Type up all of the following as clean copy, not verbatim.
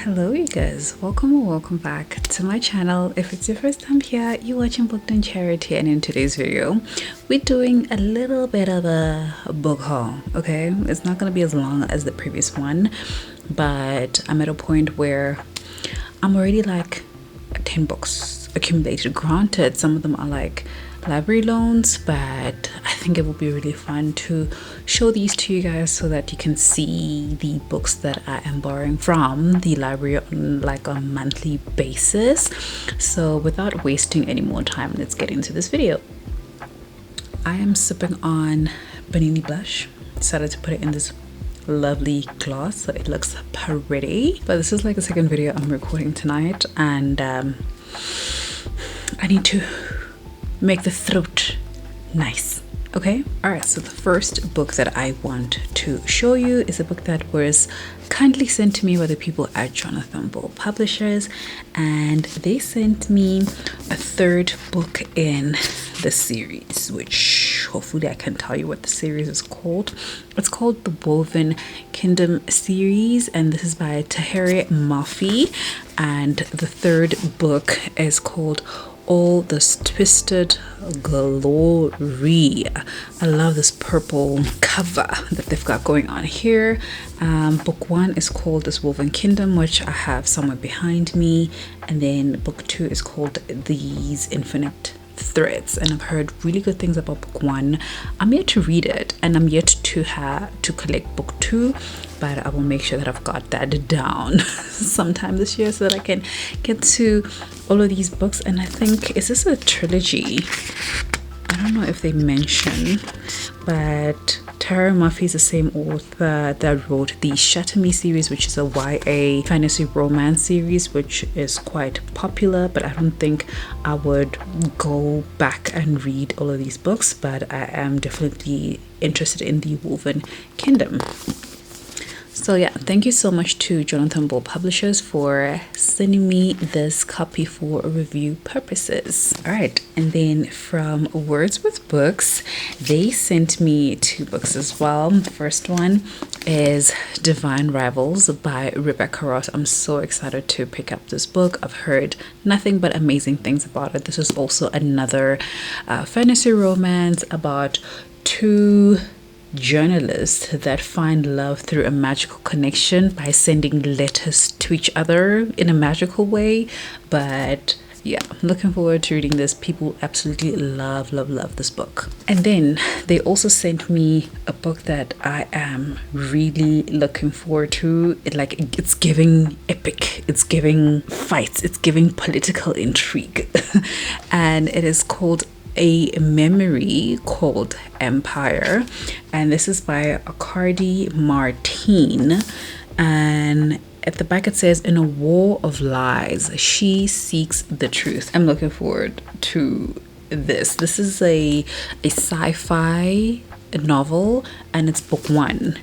Hello you guys, welcome or welcome back to my channel. If it's your first time here, you're watching BookedonCharity, and in today's video we're doing a little bit of a book haul. Okay, it's not going to be as long as the previous one, but I'm at a point where I'm already like 10 books accumulated. Granted, some of them are like library loans, but I think it will be really fun to show these to you guys so that you can see the books that I am borrowing from the library on like a monthly basis. So without wasting any more time, let's get into this video. I am sipping on Banini blush. Decided to put it in this lovely glass so it looks pretty, but this is like the second video I'm recording tonight, and I need to make the throat nice. Okay, all right, so the first book that I want to show you is a book that was kindly sent to me by the people at Jonathan Bull Publishers, and they sent me a third book in the series, which hopefully I can tell you what the series is called. It's called the Woven Kingdom series, and this is by Tahere Mafi, and the third book is called All This Twisted Glory. I love this purple cover that they've got going on here. Book one is called This Woven Kingdom, which I have somewhere behind me, and then book two is called These Infinite Threads, and I've heard really good things about book one. I'm yet to read it, and I'm yet to collect book two, but I will make sure that I've got that down sometime this year so that I can get to all of these books. And I think, is this a trilogy? I don't know if they mention, but Tahere Mafi is the same author that wrote the Shatter Me series, which is a YA fantasy romance series, which is quite popular, but I don't think I would go back and read all of these books, but I am definitely interested in the Woven Kingdom. So yeah, thank you so much to Jonathan Bull Publishers for sending me this copy for review purposes. All right, and then from Words with Books, they sent me two books as well. The first one is Divine Rivals by Rebecca Ross. I'm so excited to pick up this book. I've heard nothing but amazing things about it. This is also another fantasy romance about two journalists that find love through a magical connection by sending letters to each other in a magical way. But yeah, I'm looking forward to reading this. People absolutely love this book. And then they also sent me a book that I am really looking forward to. It's giving epic, it's giving fights, it's giving political intrigue and it is called A Memory Called Empire, and this is by Cardi Martine, and at the back it says, in a war of lies she seeks the truth. I'm looking forward to this. This is a sci-fi novel, and it's book one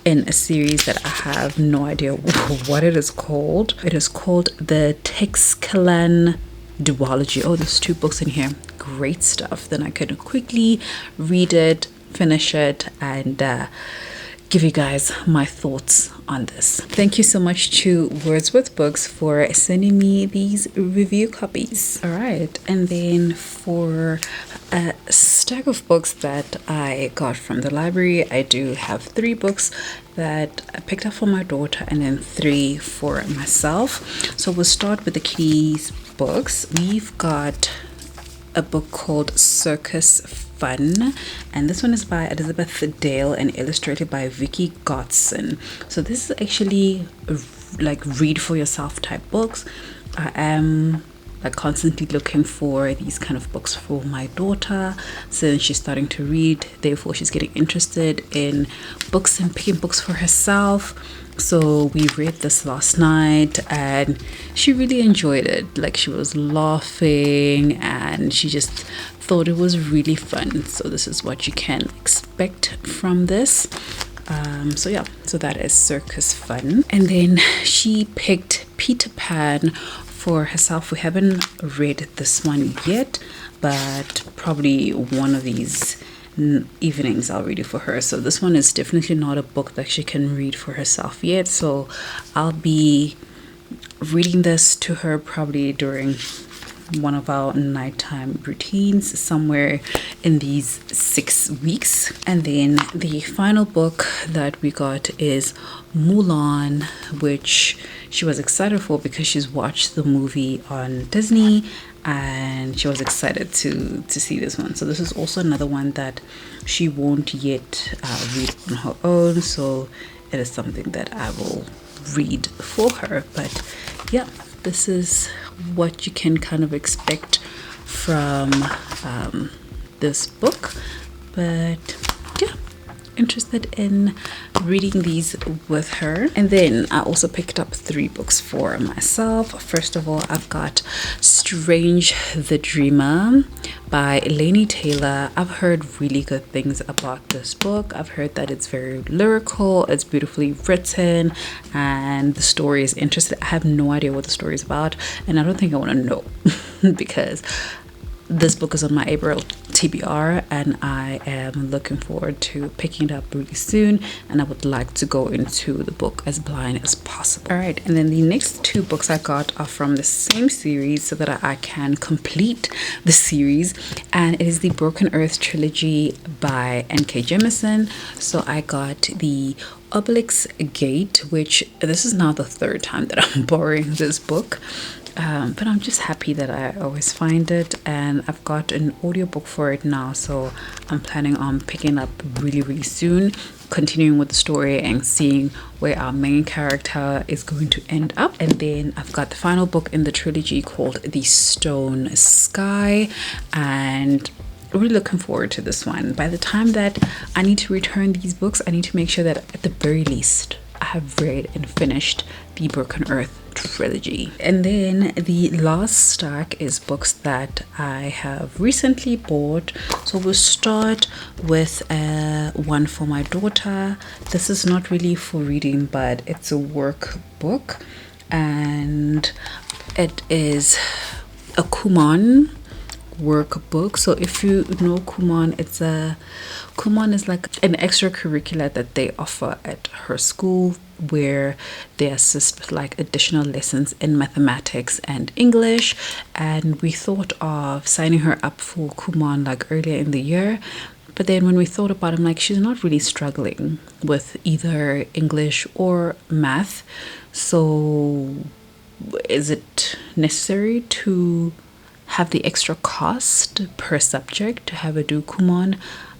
in a series that I have no idea what it is called. It is called the TAKEALOT duology. Oh, there's two books in here. Great stuff. Then I could quickly read it, finish it, and give you guys my thoughts on this. Thank you so much to Words with Books for sending me these review copies. All right, and then for a stack of books that I got from the library, I do have three books that I picked up for my daughter and then three for myself. So we'll start with the kiddies books. We've got a book called Circus Fun, and this one is by Elizabeth Dale and illustrated by Vicky Godson. So this is actually like read for yourself type books. I am like constantly looking for these kind of books for my daughter since she's starting to read, therefore she's getting interested in books and picking books for herself. So we read this last night and she really enjoyed it. Like, she was laughing and she just thought it was really fun. So this is what you can expect from this. So yeah, so that is Circus Fun. And then she picked Peter Pan for herself. We haven't read this one yet, but probably one of these evenings I'll read it for her. So this one is definitely not a book that she can read for herself yet, so I'll be reading this to her probably during one of our nighttime routines somewhere in these 6 weeks. And then the final book that we got is Mulan, which she was excited for because she's watched the movie on Disney and she was excited to see this one. So this is also another one that she won't yet read on her own, so it is something that I will read for her. But yeah, this is what you can kind of expect from this book. But yeah, interested in reading these with her. And then I also picked up 3 books for myself. First of all, I've got Strange the Dreamer by Laini Taylor. I've heard really good things about this book. I've heard that it's very lyrical, it's beautifully written, and the story is interesting. I have no idea what the story is about, and I don't think I want to know because this book is on my April TBR and I am looking forward to picking it up really soon, and I would like to go into the book as blind as possible. All right, and then the next 2 books I got are from the same series so that I can complete the series, and it is the Broken Earth trilogy by N.K. Jemisin. So I got the Obelix Gate, which this is now the 3rd time that I'm borrowing this book. But I'm just happy that I always find it, and I've got an audiobook for it now, so I'm planning on picking up really soon, continuing with the story and seeing where our main character is going to end up. And then I've got the final book in the trilogy called The Stone Sky, and really looking forward to this one. By the time that I need to return these books, I need to make sure that at the very least I have read and finished the Broken Earth trilogy. And then the last stack is books that I have recently bought. So we'll start with one for my daughter. This is not really for reading, but it's a workbook, and it is a Kumon workbook. So if you know Kumon, Kumon is like an extracurricular that they offer at her school, where they assist with like additional lessons in mathematics and English. And we thought of signing her up for Kumon like earlier in the year, but then when we thought about it, I'm like, she's not really struggling with either English or math, so is it necessary to have the extra cost per subject to have her do Kumon?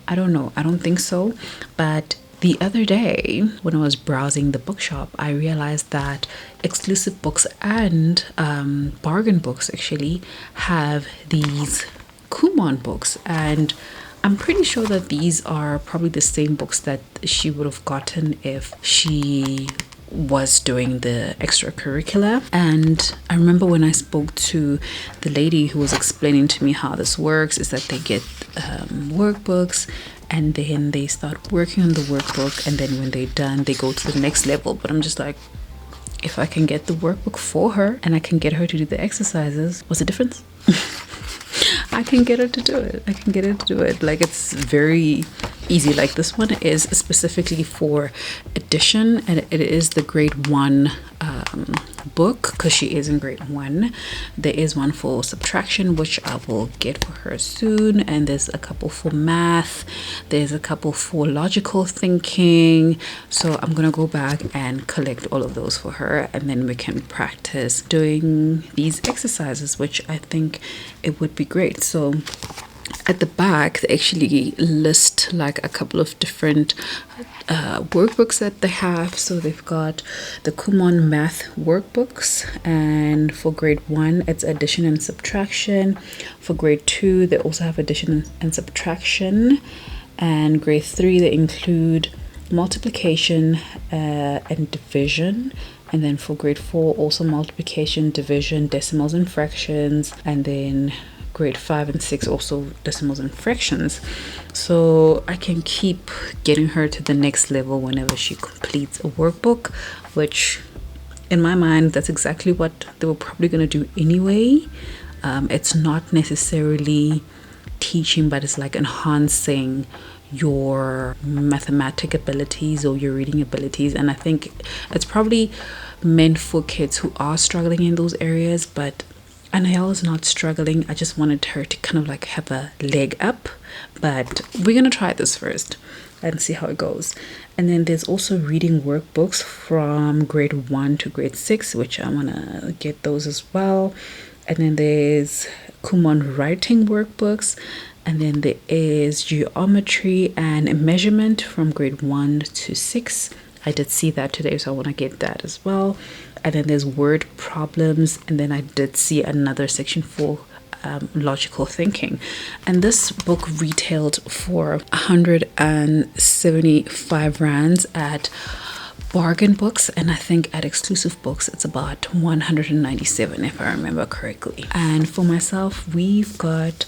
I don't know. I don't think so. But the other day when I was browsing the bookshop, I realized that Exclusive Books and Bargain Books actually have these Kumon books, and I'm pretty sure that these are probably the same books that she would have gotten if she was doing the extracurricular. And I remember when I spoke to the lady who was explaining to me how this works, is that they get workbooks, and then they start working on the workbook, and then when they're done they go to the next level. But I'm just like, if I can get the workbook for her and I can get her to do the exercises, what's the difference? I can get her to do it. I can get her to do it. Like, it's very easy. Like, this one is specifically for addition, and it is the grade 1 book, because she is in grade 1. There is one for subtraction, which I will get for her soon, and there's a couple for math, there's a couple for logical thinking. So I'm gonna go back and collect all of those for her, and then we can practice doing these exercises, which I think it would be great. So at the back they actually list like a couple of different workbooks that they have. So they've got the Kumon math workbooks, and for grade 1 it's addition and subtraction. For grade 2 they also have addition and subtraction, and grade 3 they include multiplication and division. And then for grade 4 also multiplication, division, decimals and fractions. And then grade 5 and 6 also decimals and fractions. So I can keep getting her to the next level whenever she completes a workbook, which in my mind that's exactly what they were probably going to do anyway. It's not necessarily teaching, but it's like enhancing your mathematic abilities or your reading abilities. And I think it's probably meant for kids who are struggling in those areas, but Anael is not struggling. I just wanted her to kind of like have a leg up, but we're gonna try this first and see how it goes. And then there's also reading workbooks from grade 1 to grade 6, which I want to get those as well. And then there's Kumon writing workbooks, and then there is geometry and measurement from grade 1 to 6. I did see that today, so I want to get that as well. And then there's word problems, and then I did see another section for logical thinking. And this book retailed for 175 rands at bargain books, and I think at exclusive books it's about 197 if I remember correctly. And for myself, we've got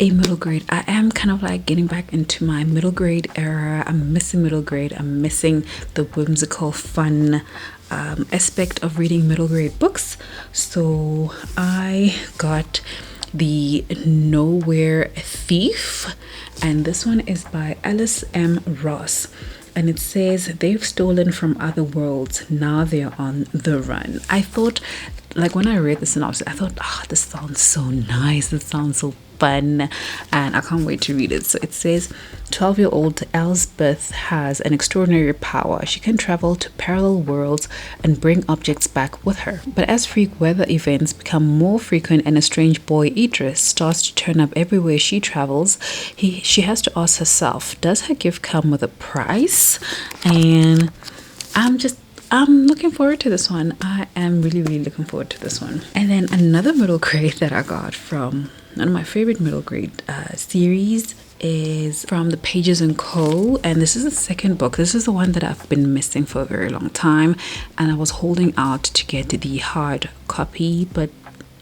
a middle grade. I am kind of like getting back into my middle grade era. I'm missing middle grade. I'm missing the whimsical fun aspect of reading middle grade books. So I got The Nowhere Thief, and this one is by Alice M. Ross, and it says they've stolen from other worlds, now they're on the run. I thought, like when I read the synopsis, I thought, this sounds so nice, this sounds so fun, and I can't wait to read it. So it says 12-year-old Elsbeth has an extraordinary power. She can travel to parallel worlds and bring objects back with her. But as freak weather events become more frequent and a strange boy Idris starts to turn up everywhere she travels, she has to ask herself, does her gift come with a price? And I'm looking forward to this one. I am really looking forward to this one. And then another middle grade that I got from one of my favorite middle grade series is from the Pages & Co. And this is the second book. This is the one that I've been missing for a very long time, and I was holding out to get the hard copy, but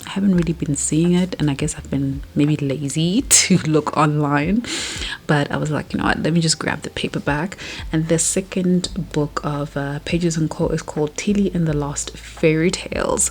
I haven't really been seeing it, and I guess I've been maybe lazy to look online. But I was like, you know what, let me just grab the paperback. And the second book of Pages & Co. is called Tilly and the Lost Fairy Tales.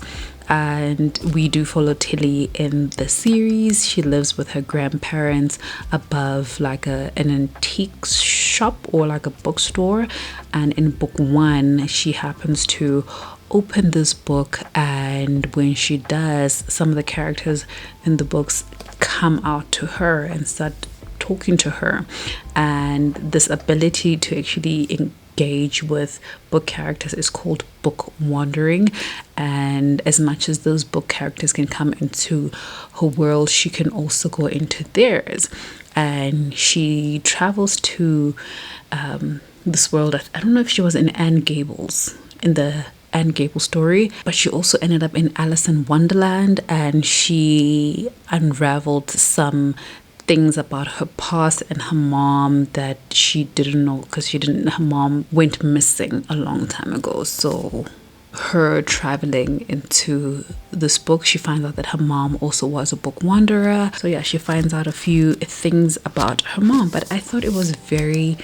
And we do follow Tilly in the series. She lives with her grandparents above like an antique shop or like a bookstore. And in book 1, she happens to open this book, and when she does, some of the characters in the books come out to her and start talking to her. And this ability to actually engage with book characters is called book wandering. And as much as those book characters can come into her world, she can also go into theirs. And she travels to this world. I don't know if she was in Anne Gables, in the Anne Gable story, but she also ended up in Alice in Wonderland, and she unraveled some things about her past and her mom that she didn't know, because her mom went missing a long time ago. So her traveling into this book, she finds out that her mom also was a book wanderer. So yeah, she finds out a few things about her mom. But I thought it was very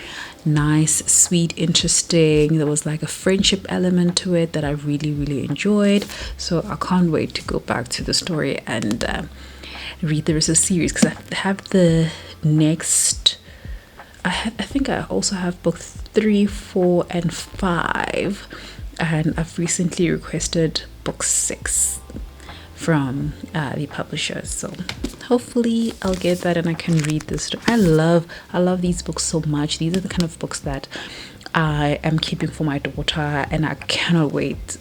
nice, sweet, interesting. There was like a friendship element to it that I really enjoyed. So I can't wait to go back to the story and read the rest of the series, because I have the next, I think I also have book 3, 4 and 5, and I've recently requested book 6 from the publisher. So hopefully I'll get that and I can read this. I love these books so much. These are the kind of books that I am keeping for my daughter, and I cannot wait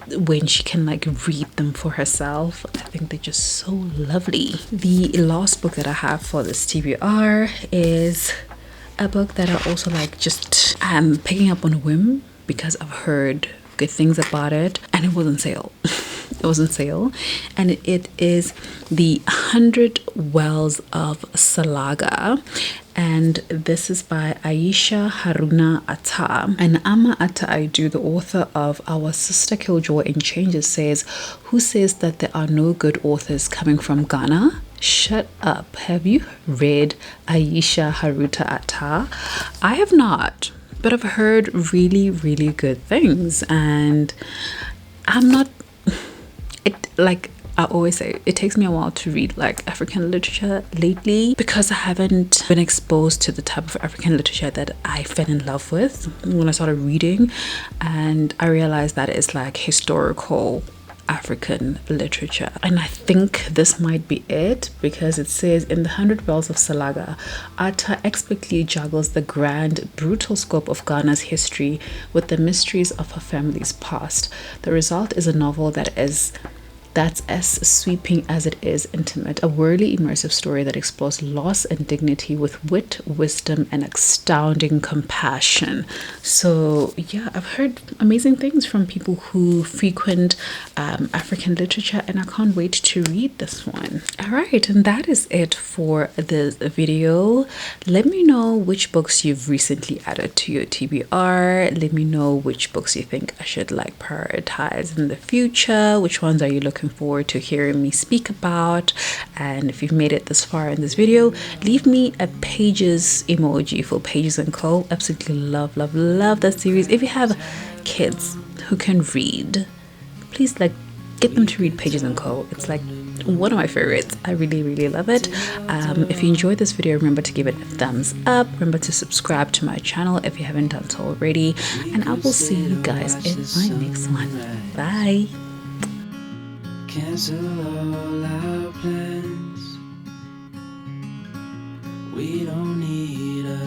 when she can like read them for herself. I think they're just so lovely. The last book that I have for this TBR is a book that I also like just picking up on a whim because I've heard good things about it, and it was on sale. It was on sale, and it is The 100 Wells of Salaga, and this is by Aisha Haruna Atta. And Ama Atta Aidu, the author of Our Sister Killjoy in Changes, says, who says that there are no good authors coming from Ghana? Shut up. Have you read Aisha Haruta Atta? I have not, but I've heard really good things, and I'm not, I always say it takes me a while to read like African literature lately because I haven't been exposed to the type of African literature that I fell in love with when I started reading, and I realized that it's like historical African literature. And I think this might be it, because it says in the 100 Bells of Salaga, Atta expertly juggles the grand, brutal scope of Ghana's history with the mysteries of her family's past. The result is a novel that's as sweeping as it is intimate, a whirly immersive story that explores loss and dignity with wit, wisdom, and astounding compassion. So yeah, I've heard amazing things from people who frequent African literature, and I can't wait to read this one. All right, and that is it for this video. Let me know which books you've recently added to your TBR. Let me know which books you think I should like prioritize in the future. Which ones are you looking forward to hearing me speak about? And if you've made it this far in this video, leave me a pages emoji for Pages & Co. Absolutely love that series. If you have kids who can read, please get them to read Pages & Co. It's like one of my favorites. I really love it. If you enjoyed this video, remember to give it a thumbs up. Remember to subscribe to my channel if you haven't done so already, and I will see you guys in my next one. Bye. Cancel all our plans. We don't need a